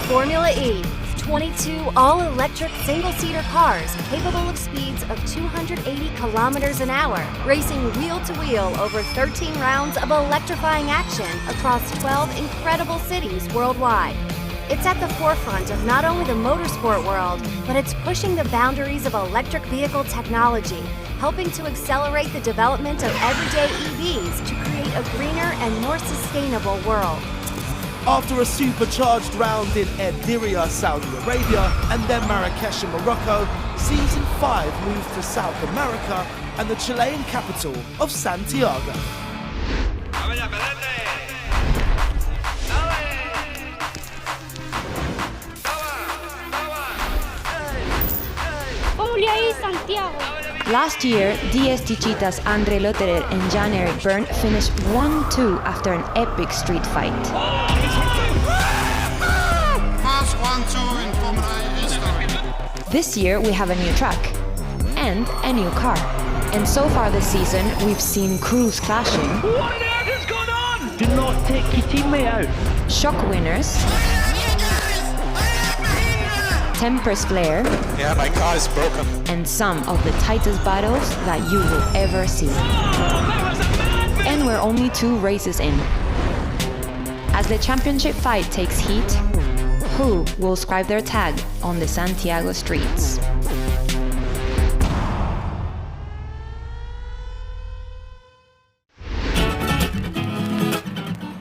Formula E, 22 all-electric single-seater cars capable of speeds of 280 kilometers an hour, racing wheel-to-wheel over 13 rounds of electrifying action across 12 incredible cities worldwide. It's at the forefront of not only the motorsport world, but it's pushing the boundaries of electric vehicle technology, helping to accelerate the development of everyday EVs to create a greener and more sustainable world. After a supercharged round in Diriyah, Saudi Arabia, and then Marrakesh in Morocco, Season 5 moves to South America and the Chilean capital of Santiago. Formula E Santiago. Last year, DST Cheetah's Andre Lotterer and Jan-Erik Bern finished 1-2 after an epic street fight. First 1-2 in Formula E history. This year, we have a new track and a new car. And so far this season, we've seen crews clashing. What on earth has gone on? Do not take your teammate out. Shock winners. Tempers flare. Yeah, my car is broken. And some of the tightest battles that you will ever see. And we're only 2 races in. As the championship fight takes heat, who will scribe their tag on the Santiago streets?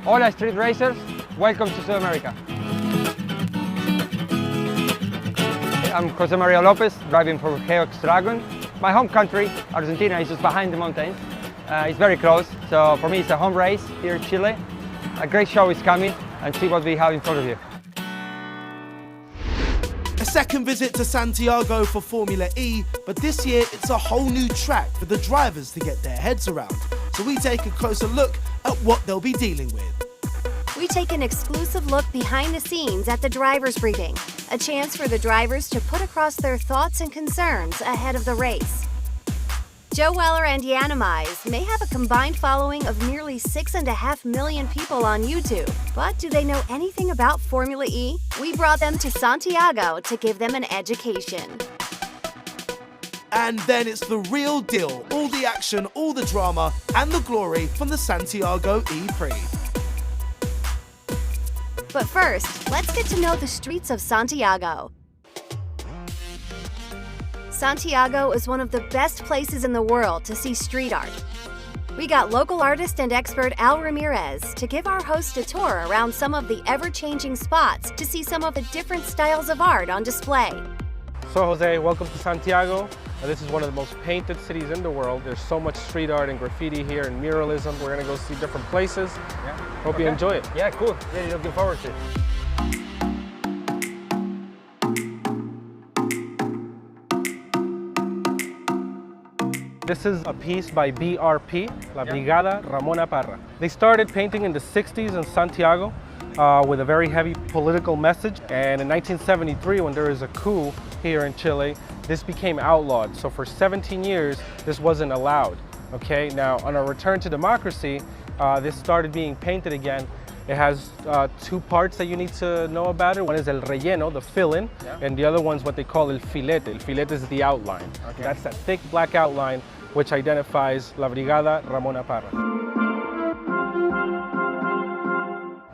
Hola street racers, welcome to South America. I'm Jose Maria Lopez, driving for Geox Dragon. My home country, Argentina, is just behind the mountains. It's very close, so for me it's a home race here in Chile. A great show is coming, and see what we have in front of you. A second visit to Santiago for Formula E, but this year it's a whole new track for the drivers to get their heads around. So we take a closer look at what they'll be dealing with. We take an exclusive look behind the scenes at the drivers' briefing, a chance for the drivers to put across their thoughts and concerns ahead of the race. Joe Weller and Deanna Mize may have a combined following of nearly 6.5 million people on YouTube, but do they know anything about Formula E? We brought them to Santiago to give them an education. And then it's the real deal, all the action, all the drama, and the glory from the Santiago E-Prix. But first, let's get to know the streets of Santiago. Santiago is one of the best places in the world to see street art. We got local artist and expert Al Ramirez to give our host a tour around some of the ever-changing spots to see some of the different styles of art on display. So Jose, welcome to Santiago. This is one of the most painted cities in the world. There's so much street art and graffiti here and muralism. We're gonna go see different places. Yeah. Hope you enjoy it. Yeah, cool. Really looking forward to it. This is a piece by BRP, La Brigada Ramona Parra. They started painting in the 60s in Santiago with a very heavy political message. And in 1973, when there was a coup here in Chile, this became outlawed. So for 17 years, this wasn't allowed. Okay, now on our return to democracy, this started being painted again. It has 2 parts that you need to know about it. One is el relleno, the fill-in, and the other one's what they call el filete. El filete is the outline. Okay. That's that thick black outline which identifies La Brigada Ramona Parra.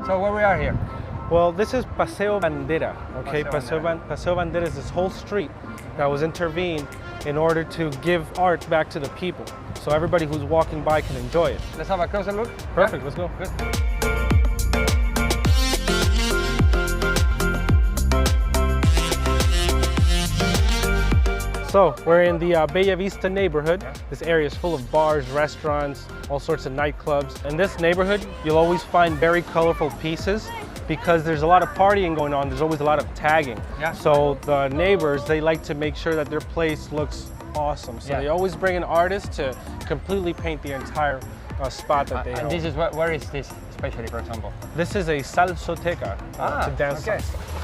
So where we are here? Well, this is Paseo Bandera, okay? Paseo Bandera is this whole street that was intervened in order to give art back to the people, so everybody who's walking by can enjoy it. Let's have a closer look. Perfect, let's go. Good. So, we're in the Bella Vista neighborhood. This area is full of bars, restaurants, all sorts of nightclubs. In this neighborhood, you'll always find very colorful pieces because there's a lot of partying going on. There's always a lot of tagging. Yeah. So the neighbors, they like to make sure that their place looks awesome. So they always bring an artist to completely paint the entire spot that they own. And this is where is this especially, for example? This is a salsoteca to dance. Okay.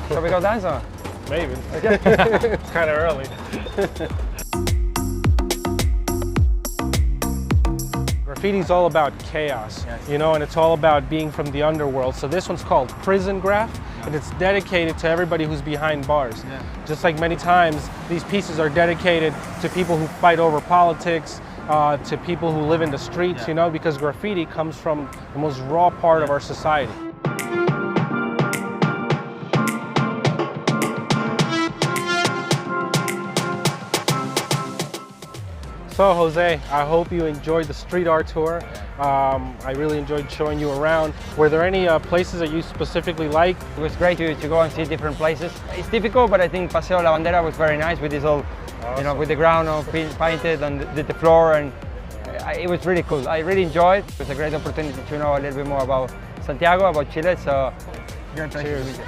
So we go dance on? Maybe. It's kind of early. Graffiti's all about chaos, you know, and it's all about being from the underworld. So this one's called Prison Graph, and it's dedicated to everybody who's behind bars. Just like many times, these pieces are dedicated to people who fight over politics, to people who live in the streets, you know, because graffiti comes from the most raw part of our society. So Jose, I hope you enjoyed the street art tour. I really enjoyed showing you around. Were there any places that you specifically liked? It was great to go and see different places. It's difficult, but I think Paseo La Bandera was very nice with this all, you know, with the ground all painted and the floor, and it was really cool. I really enjoyed it. It was a great opportunity to know a little bit more about Santiago, about Chile, so great pleasure to meet you.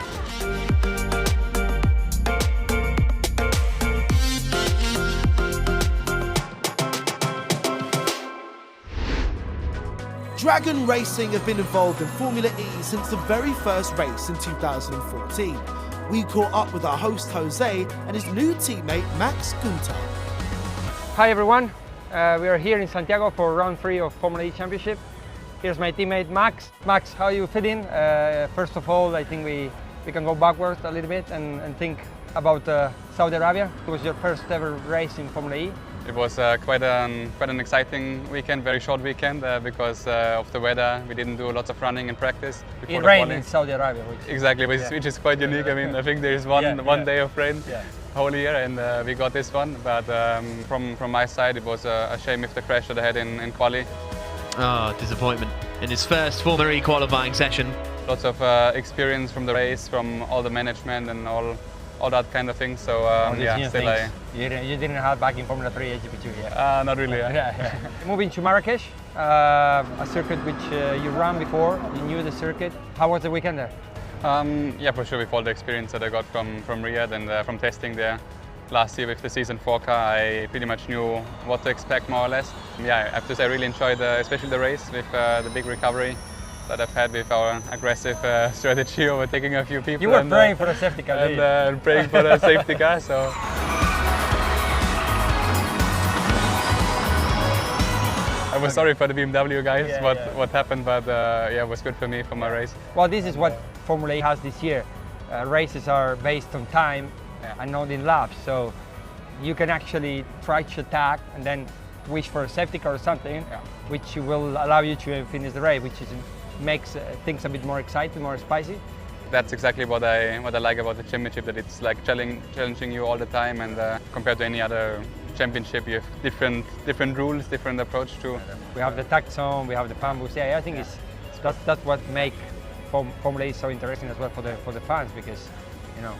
Dragon Racing have been involved in Formula E since the very first race in 2014. We caught up with our host Jose and his new teammate Max Günther. Hi everyone, we are here in Santiago for round 3 of Formula E Championship. Here's my teammate Max. Max, how are you feeling? First of all, I think we can go backwards a little bit and think about Saudi Arabia. It was your first ever race in Formula E. It was quite an exciting weekend, very short weekend because of the weather. We didn't do lots of running in practice. It rained in Saudi Arabia. Exactly, which is quite unique. I mean, I think there is one day of rain whole year, and we got this one. But from my side, it was a shame with the crash that I had in quali. Ah, disappointment in his first Formula E qualifying session. Lots of experience from the race, from all the management and all that kind of thing. So still you didn't have back in Formula 3 GP2 yet. Not really. Moving to Marrakesh, a circuit which you ran before. You knew the circuit. How was the weekend there? Yeah, for sure. With all the experience that I got from Riyadh and from testing there last year with the Season 4 car, I pretty much knew what to expect more or less. Yeah, I have to say I really enjoyed especially the race with the big recovery that I've had with our aggressive strategy overtaking a few people. You were praying for a safety car, and praying for a safety car. So I was sorry for the BMW guys what happened, but yeah, it was good for me for my race. Well, this is what Formula E has this year. Races are based on time and not in laps, so you can actually try to attack and then wish for a safety car or something, which will allow you to finish the race, which makes things a bit more exciting, more spicy. That's exactly what I like about the championship, that it's like challenging you all the time, and compared to any other championship, you have different rules, different approach to. We have the tax zone, we have the fan booth. Yeah, I think that's what makes Formula E so interesting as well for the fans, because you know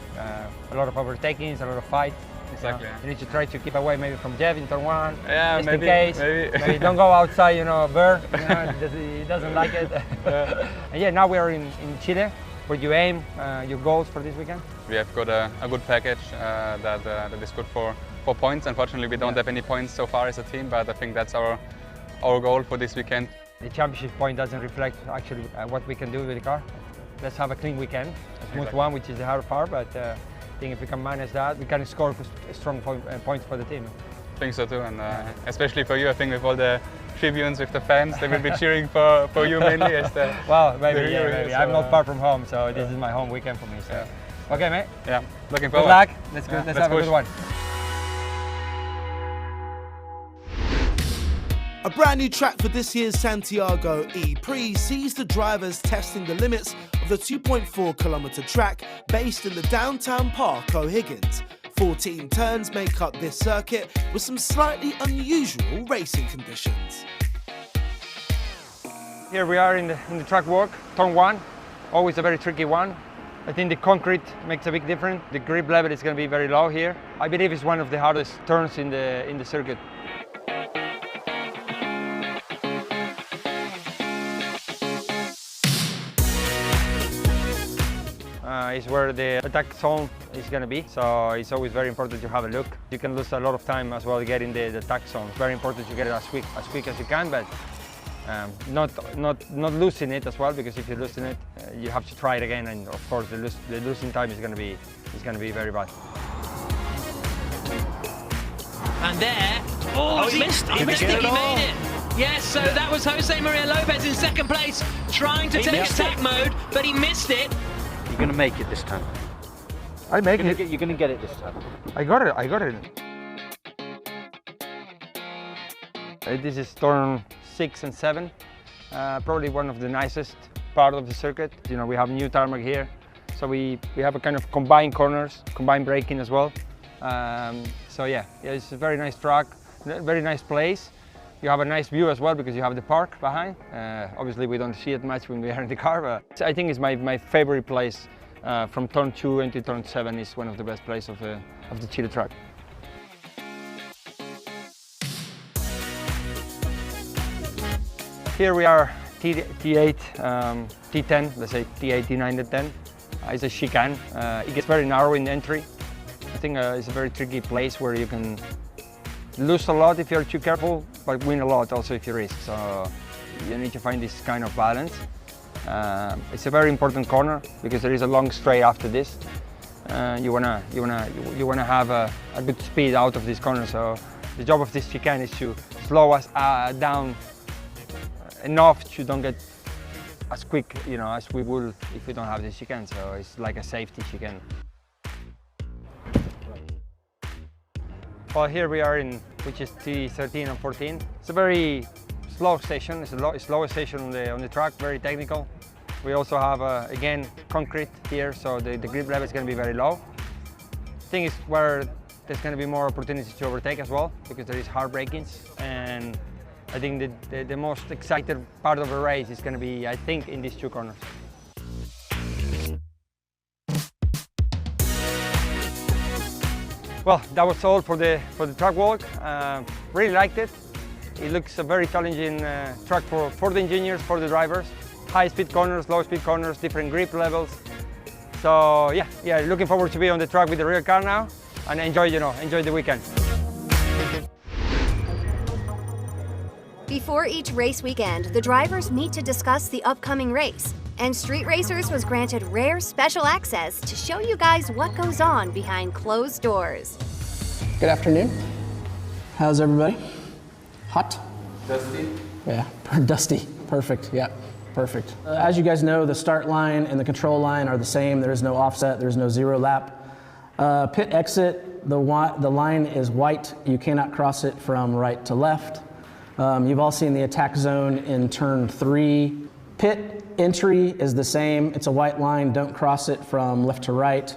a lot of overtakings, a lot of fight. Exactly. You need to try to keep away maybe from Jeff in turn 1. Yeah, just maybe, in case. maybe. Don't go outside, you know, Burr. You know, he doesn't like it. And yeah, now we are in Chile, where you aim your goals for this weekend. We have got a good package that is good for points. Unfortunately, we don't have any points so far as a team, but I think that's our goal for this weekend. The championship point doesn't reflect actually what we can do with the car. Let's have a clean weekend, a smooth one, which is the hard part, but I think if we can manage that, we can score strong points for the team. I think so too, and especially for you, I think with all the tribunes with the fans, they will be cheering for you mainly as the. Well, maybe, maybe. So, I'm not far from home, so this is my home weekend for me. So. Okay, mate. Yeah, looking forward. Good luck. Let's have a good one. A brand new track for this year's Santiago E-Prix sees the drivers testing the limits of the 2.4 kilometre track based in the downtown park O'Higgins. 14 turns make up this circuit with some slightly unusual racing conditions. Here we are in the track walk, turn 1, always a very tricky one. I think the concrete makes a big difference. The grip level is going to be very low here. I believe it's one of the hardest turns in the circuit. Is where the attack zone is going to be, so it's always very important to have a look. You can lose a lot of time as well getting the attack zone. It's very important to get it as quick as you can, but not losing it as well, because if you're losing it, you have to try it again, and of course the losing time is going to be very bad. And there, he missed it, he made it. Yes, so that was Jose Maria Lopez in second place, trying to take attack mode, but he missed it. He You're going to make it this time. I make it. You're going to get it this time. I got it. This is turn 6 and 7. Probably one of the nicest part of the circuit. You know, we have new tarmac here. So we have a kind of combined corners, combined braking as well. So yeah, it's a very nice track, very nice place. You have a nice view as well because you have the park behind. Obviously we don't see it much when we are in the car, but I think it's my favorite place. From turn 2 into turn 7 is one of the best places of the Chile track. Here we are T8, T10, let's say T8, T9, T10. It's a chicane. It gets very narrow in the entry. I think it's a very tricky place where you can lose a lot if you're too careful, but win a lot also if you risk. So you need to find this kind of balance. It's a very important corner because there is a long straight after this. You wanna have a good speed out of this corner. So the job of this chicane is to slow us down enough to don't get as quick, you know, as we would if we don't have this chicane. So it's like a safety chicane. Well, here we are in which is T13 and 14. It's a very slow station. It's the slowest station on the track. Very technical. We also have again concrete here, so the grip level is going to be very low. I think it's where there's going to be more opportunities to overtake as well because there is hard brakings, and I think the most exciting part of the race is going to be, I think, in these two corners. Well, that was all for the track walk. Really liked it. It looks a very challenging track for the engineers, for the drivers. High-speed corners, low-speed corners, different grip levels. So yeah, looking forward to be on the track with the real car now and enjoy the weekend. Before each race weekend, the drivers meet to discuss the upcoming race. And Street Racers was granted rare special access to show you guys what goes on behind closed doors. Good afternoon. How's everybody? Hot? Dusty? Yeah, dusty. Perfect, yeah, perfect. As you guys know, the start line and the control line are the same. There is no offset, there's no zero lap. Pit exit, the line is white. You cannot cross it from right to left. You've all seen the attack zone in turn 3. Pit entry is the same. It's a white line. Don't cross it from left to right.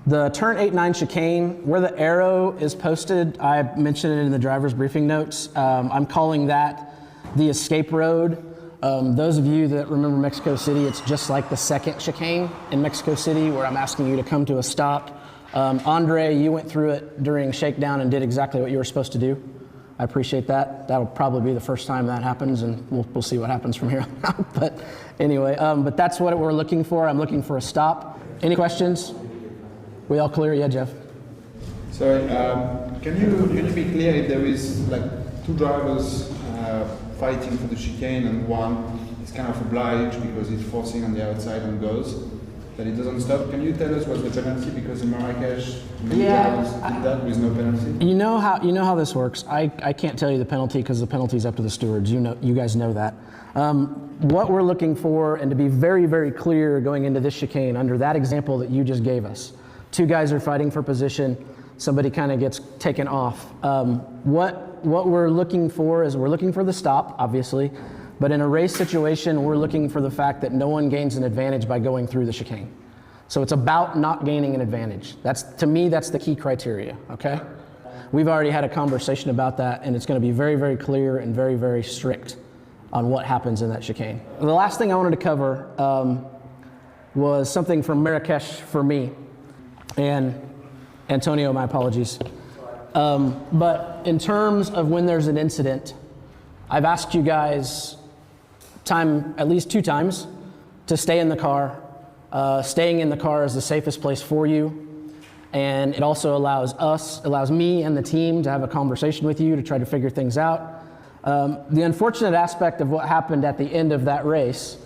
The turn 8-9 chicane, where the arrow is posted, I mentioned it in the driver's briefing notes. I'm calling that the escape road. Those of you that remember Mexico City, it's just like the second chicane in Mexico City where I'm asking you to come to a stop. Andre, you went through it during shakedown and did exactly what you were supposed to do. I appreciate that. That'll probably be the first time that happens, and we'll see what happens from here on out. But anyway, but that's what we're looking for. I'm looking for a stop. Any questions? We all clear? Yeah, Jeff. Sorry, can you be clear if there is like 2 drivers fighting for the chicane and one is kind of obliged because he's forcing on the outside and goes, that it doesn't stop? Can you tell us what's the penalty? Because in Marrakesh, many drivers did that with no penalty. You know how this works. I can't tell you the penalty because the penalty is up to the stewards. You guys know that. What we're looking for, and to be very, very clear going into this chicane, under that example that you just gave us, 2 guys are fighting for position, somebody kind of gets taken off. What we're looking for is we're looking for the stop, obviously, but in a race situation, we're looking for the fact that no one gains an advantage by going through the chicane. So it's about not gaining an advantage. To me, that's the key criteria, okay? We've already had a conversation about that, and it's going to be very, very clear and very, very strict on what happens in that chicane. The last thing I wanted to cover was something from Marrakesh for me. And Antonio, my apologies. But in terms of when there's an incident, I've asked you guys at least 2 times to stay in the car. Staying in the car is the safest place for you. And it also allows me and the team to have a conversation with you to try to figure things out. The unfortunate aspect of what happened at the end of that race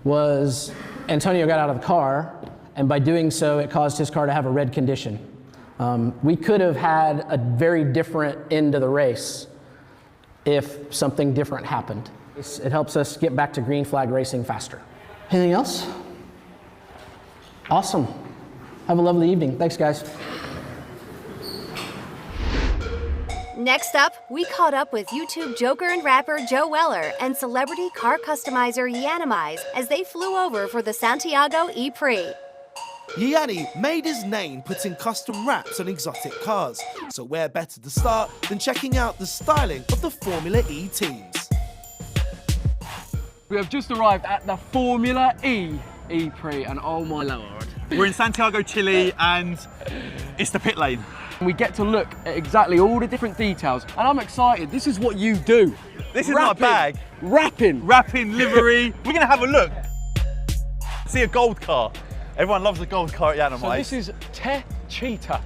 was Antonio got out of the car, and by doing so, it caused his car to have a red condition. We could have had a very different end of the race if something different happened. It helps us get back to green flag racing faster. Anything else? Awesome. Have a lovely evening. Thanks, guys. Next up, we caught up with YouTube joker and rapper Joe Weller and celebrity car customizer Yiannimize as they flew over for the Santiago E-Prix. Yianni made his name putting custom wraps on exotic cars, so where better to start than checking out the styling of the Formula E teams. We have just arrived at the Formula E E-Prix, and oh my lord. We're in Santiago, Chile, and it's the pit lane. We get to look at exactly all the different details, and I'm excited. This is what you do. This is not a bag. Wrapping, livery. We're gonna have a look. See a gold car. Everyone loves the gold car at Yiannimize. So this is Techeetah,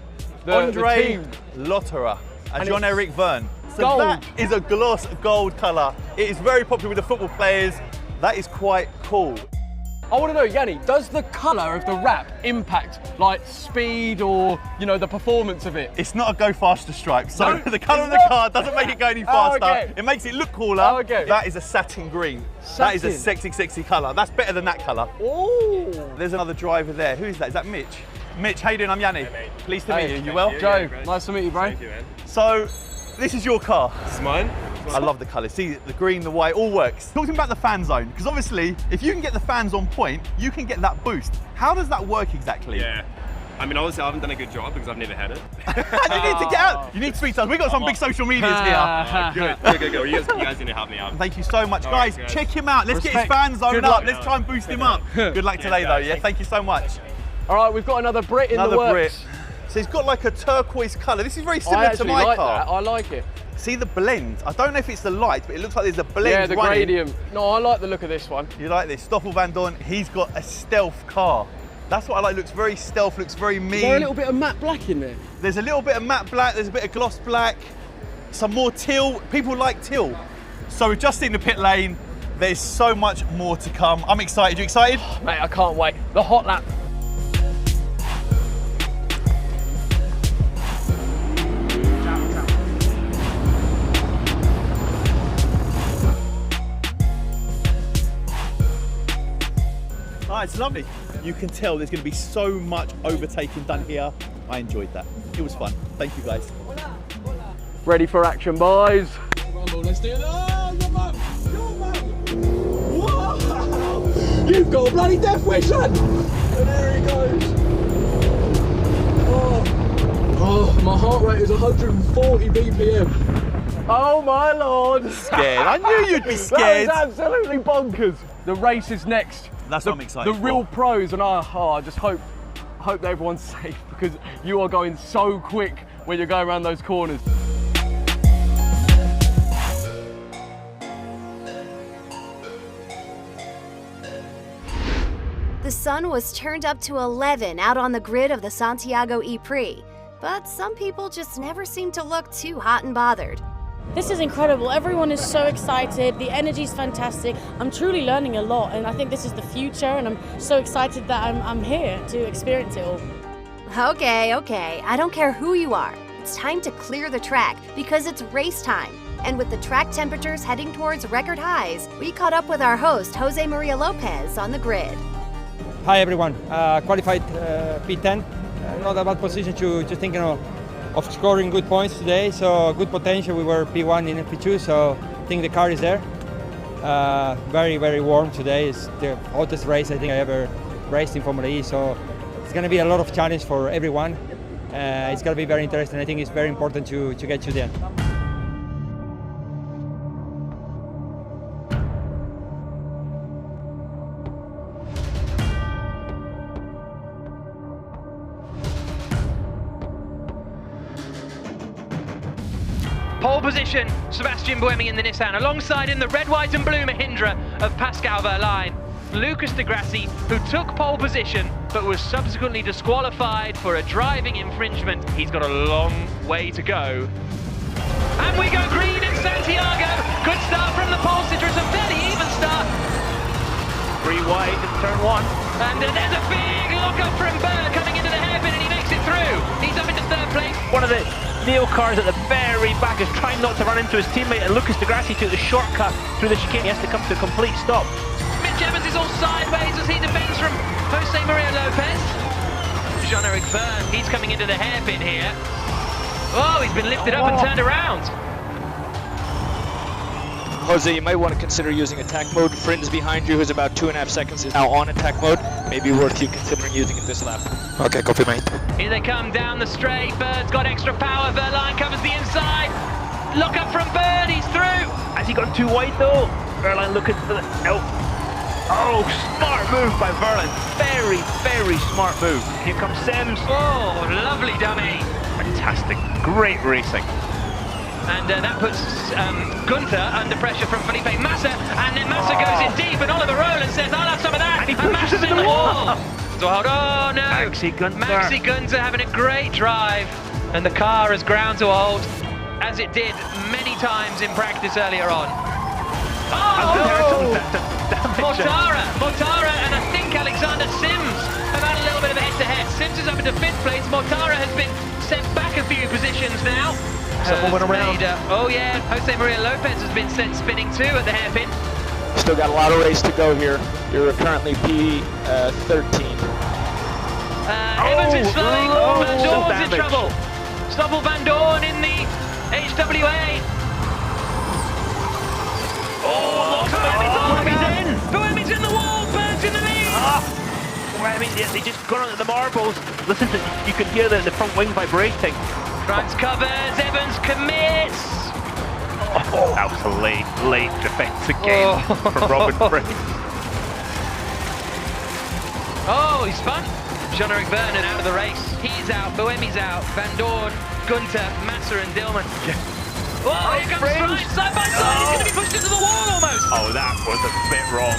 Andre the team. Lotterer and Jean-Eric Verne. So gold. that is a gloss gold colour. It is very popular with the football players. That is quite cool. I want to know, Yanni, does the colour of the wrap impact like speed or, you know, the performance of it? It's not a go faster stripe, so No, the colour of the car doesn't make it go any faster. Okay. It makes it look cooler. Oh, okay. That is a satin green. That is a sexy, sexy colour. That's better than that colour. Ooh. There's another driver there. Who is that? Is that Mitch? Mitch, how you doing? I'm Yanni. Hey, pleased to meet you. You well? Joe, nice to meet you, bro. Thank you, man. So, this is your car. It's mine. I love the colours. See, the green, the white, all works. Talking about the fan zone, because obviously, if you can get the fans on point, you can get that boost. How does that work exactly? Yeah. I mean, obviously, I haven't done a good job because I've never had it. You need to get out. You need to speak to us. We've got some big social medias here. Good. You guys need to help me out. Thank you so much. Guys, check him out. Let's get his fan zone up. Let's try and boost him up. Good luck today, though, yeah? Thank you so much. All right, we've got another Brit in the works. Brit. So he's got like a turquoise colour. This is very similar to my car. I like it. See the blend? I don't know if it's the light, but it looks like there's a blend. Yeah, the gradient. No, I like the look of this one. You like this? Stoffel Vandoorne, he's got a stealth car. That's what I like. Looks very stealth, looks very mean. Is there a little bit of matte black in there? There's a little bit of matte black, there's a bit of gloss black, some more teal. People like teal. So we've just seen the pit lane. There's so much more to come. I'm excited. You excited? Oh, mate, I can't wait. The hot lap. Oh, it's lovely. You can tell there's going to be so much overtaking done here. I enjoyed that. It was fun. Thank you, guys. Ready for action, boys. Let's do it. Oh, come on. Whoa! You've got a bloody death wish, son. And there he goes. Oh, my heart rate is 140 BPM. Oh my lord. Scared. I knew you'd be scared. That is absolutely bonkers. The race is next. That's what I'm excited for. The real pros, and I just hope that everyone's safe because you are going so quick when you're going around those corners. The sun was turned up to 11 out on the grid of the Santiago E-Prix, but some people just never seem to look too hot and bothered. This is incredible. Everyone is so excited. The energy is fantastic. I'm truly learning a lot, and I think this is the future, and I'm so excited that I'm here to experience it all. Okay, I don't care who you are. It's time to clear the track because it's race time. And with the track temperatures heading towards record highs, we caught up with our host, Jose Maria Lopez, on the grid. Hi everyone, qualified P10. Not a bad position to thinking of scoring good points today, so good potential. We were P1 in P2, so I think the car is there. Very, very warm today. It's the hottest race I think I ever raced in Formula E, so it's going to be a lot of challenge for everyone. It's going to be very interesting. I think it's very important to get to the end. Pole position, Sebastian Buemi in the Nissan. Alongside him, the red, white and blue Mahindra of Pascal Wehrlein. Lucas di Grassi, who took pole position, but was subsequently disqualified for a driving infringement. He's got a long way to go. And we go green in Santiago. Good start from the pole sitter. It's a fairly even start. 3 wide in turn 1. And there's a big lock-up from Berg coming into the hairpin, and he makes it through. He's up into 3rd place. One of the Neo cars at the very back is trying not to run into his teammate, and Lucas di Grassi took the shortcut through the chicane. He has to come to a complete stop. Mitch Evans is all sideways as he defends from Jose Maria Lopez. Jean-Eric Vergne, he's coming into the hairpin here. Oh, he's been lifted up and turned around. Jose, you might want to consider using attack mode. Friends behind you, who's about 2.5 seconds, is now on attack mode. Maybe worth you considering using it this lap. Okay, copy, mate. Here they come down the straight. Bird's got extra power. Verline covers the inside. Look up from Bird, he's through. Has he gone too wide though? Verline looking for the... No. Oh, smart move by Verline. Very, very smart move. Here comes Sims. Oh, lovely dummy. Fantastic. Great racing. And that puts Gunther under pressure from Felipe Massa, and then Massa goes in deep, and Oliver Rowland says, I'll have some of that, and Massa's in the wall. So hold on, no. Maxi Gunther. Maxi Gunther having a great drive, and the car has ground to a halt, as it did many times in practice earlier on. Mortara, and I think Alexander Sims have had a little bit of a head-to-head. Sims is up into 5th place. Mortara has been sent back a few positions now. Someone went around. Oh yeah, Jose Maria Lopez has been sent spinning too at the hairpin. Still got a lot of race to go here. You're currently P13. Evans is flying. Van Doorn's in trouble. Stoffel Van Doorn in the HWA. Buemi's in the wall. Bird's in the lead. I mean, they just got onto the marbles. Listen, you can hear the front wing vibrating. France covers, Evans commits. Oh, that was a late defense again from Robin Fritz. Oh, he's spun. Jean-Eric Vergne out of the race. He's out, Buemi's out, Van Doorn, Gunther, Massa and Dillman. Oh, here comes French, side by side. He's going to be pushed into the wall almost. Oh, that was a bit wrong.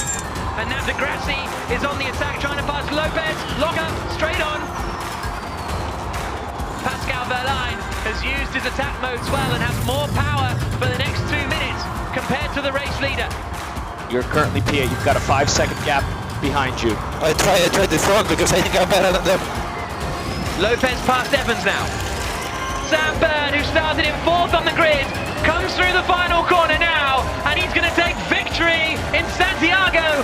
And now De Grassi is on the attack, trying to pass Lopez. Lock up, straight on. Pascal Verline has used his attack modes well and has more power for the next 2 minutes compared to the race leader. You're currently P8. You've got a 5-second gap behind you. I tried this wrong because I think I'm better than them. Lopez past Evans now. Sam Bird, who started in 4th on the grid, comes through the final corner now, and he's going to take victory in Santiago